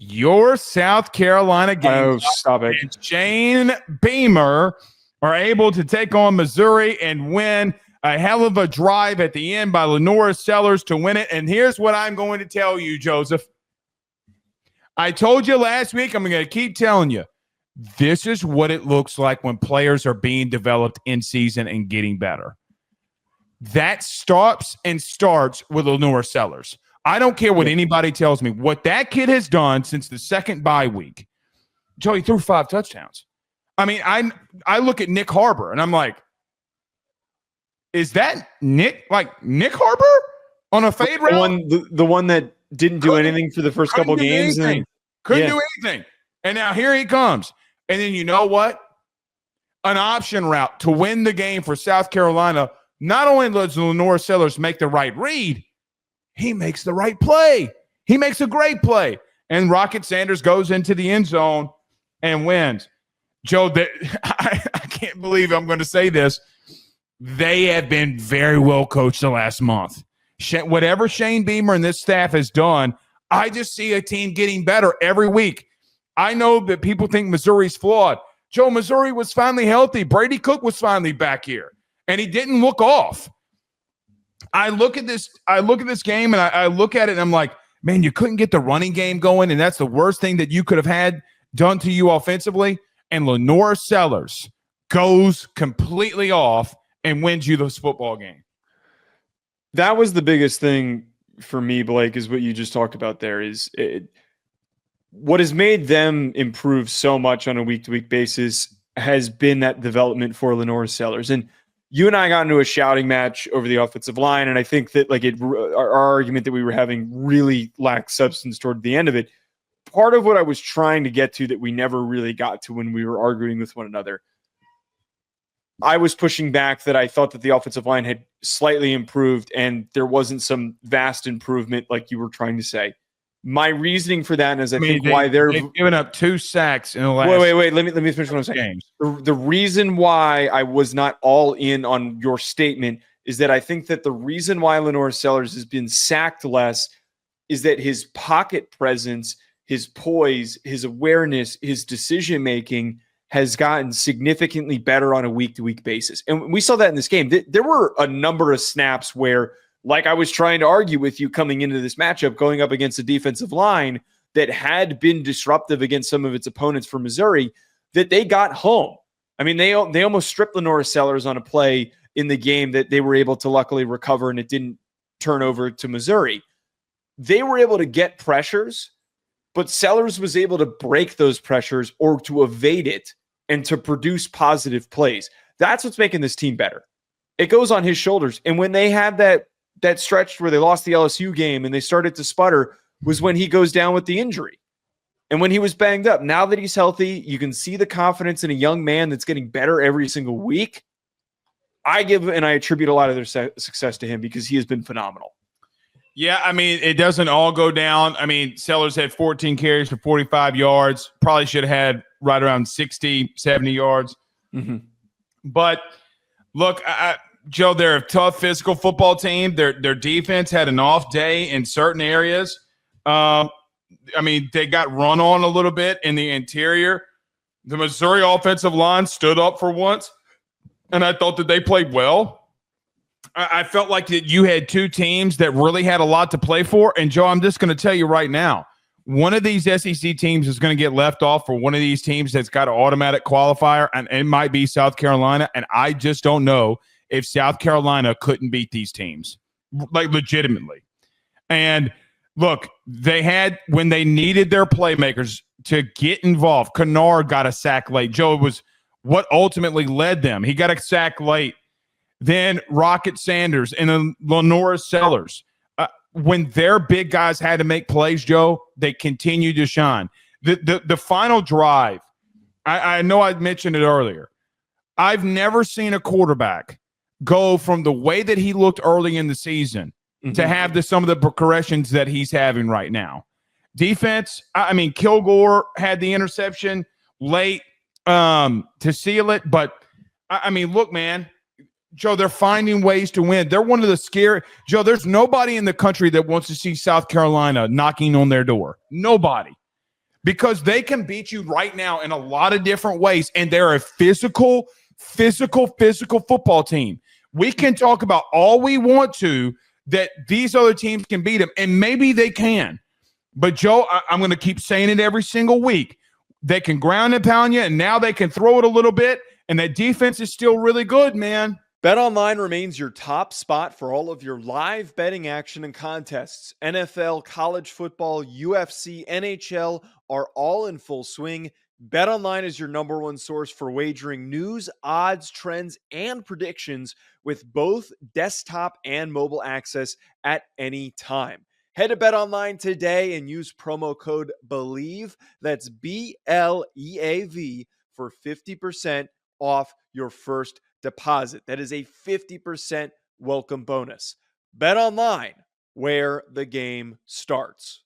your South Carolina game. Stop it. And Shane Beamer are able to take on Missouri and win a hell of a drive at the end by Lenora Sellers to win it. And here's what I'm going to tell you, Joseph. I told you last week, I'm going to keep telling you, this is what it looks like when players are being developed in season and getting better. That stops and starts with Lenora Sellers. I don't care what anybody tells me. What that kid has done since the second bye week, Joey threw 5 touchdowns. I mean, I look at Nick Harbor, and I'm like, is that Nick Harbor on a fade route? The one that didn't do anything for the first couple games. Couldn't do anything. And now here he comes. And then you know what? An option route to win the game for South Carolina. Not only does Lenora Sellers make the right read, he makes the right play. He makes a great play. And Rocket Sanders goes into the end zone and wins. Joe, I can't believe I'm going to say this. They have been very well coached the last month. Whatever Shane Beamer and this staff has done, I just see a team getting better every week. I know that people think Missouri's flawed. Joe, Missouri was finally healthy. Brady Cook was finally back here, and he didn't look off. I look at this game, and I look at it, and I'm like, man, you couldn't get the running game going, and that's the worst thing that you could have had done to you offensively. And Lenora Sellers goes completely off and wins you this football game. That was the biggest thing for me, Blake, is what you just talked about there. What has made them improve so much on a week-to-week basis has been that development for Lenora Sellers. And you and I got into a shouting match over the offensive line, and I think that our argument that we were having really lacked substance toward the end of it. Part of what I was trying to get to that we never really got to when we were arguing with one another, I was pushing back that I thought that the offensive line had slightly improved and there wasn't some vast improvement like you were trying to say. My reasoning for that is they've given up 2 sacks in the last. Wait. Let me finish what I'm saying. The reason why I was not all in on your statement is that I think that the reason why Lenora Sellers has been sacked less is that his pocket presence, his poise, his awareness, his decision-making has gotten significantly better on a week-to-week basis. And we saw that in this game. There were a number of snaps where, like I was trying to argue with you coming into this matchup, going up against a defensive line that had been disruptive against some of its opponents for Missouri, that they got home. I mean, they almost stripped Lenora Sellers on a play in the game that they were able to luckily recover, and it didn't turn over to Missouri. They were able to get pressures, but Sellers was able to break those pressures or to evade it and to produce positive plays. That's what's making this team better. It goes on his shoulders. And when they had that stretch where they lost the LSU game and they started to sputter was when he goes down with the injury. And when he was banged up, now that he's healthy, you can see the confidence in a young man that's getting better every single week. I attribute a lot of their success to him because he has been phenomenal. Yeah, I mean, it doesn't all go down. I mean, Sellers had 14 carries for 45 yards. Probably should have had right around 60, 70 yards. Mm-hmm. But, look, Joe, they're a tough physical football team. Their defense had an off day in certain areas. I mean, they got run on a little bit in the interior. The Missouri offensive line stood up for once, and I thought that they played well. I felt like that you had 2 teams that really had a lot to play for. And, Joe, I'm just going to tell you right now, one of these SEC teams is going to get left off for one of these teams that's got an automatic qualifier, and it might be South Carolina. And I just don't know if South Carolina couldn't beat these teams, like legitimately. And, look, they had – when they needed their playmakers to get involved, Kennard got a sack late. Joe, it was what ultimately led them. He got a sack late. Then Rocket Sanders and then Lenora Sellers. When their big guys had to make plays, Joe, they continued to shine. The final drive, I know I mentioned it earlier. I've never seen a quarterback go from the way that he looked early in the season to have some of the progressions that he's having right now. Defense, I mean, Kilgore had the interception late to seal it. But, I mean, look, man. Joe, they're finding ways to win. They're one of the scary – Joe, there's nobody in the country that wants to see South Carolina knocking on their door. Nobody. because they can beat you right now in a lot of different ways, and they're a physical football team. We can talk about all we want to that these other teams can beat them, and maybe they can. But, Joe, I'm going to keep saying it every single week. They can ground and pound you, and now they can throw it a little bit, and that defense is still really good, man. BetOnline remains your top spot for all of your live betting action and contests. NFL, college football, UFC, NHL are all in full swing. BetOnline is your number one source for wagering news, odds, trends, and predictions with both desktop and mobile access at any time. Head to BetOnline today and use promo code BELIEVE, that's BLEAV, for 50% off your first deposit. That is a 50% welcome bonus. BetOnline, where the game starts.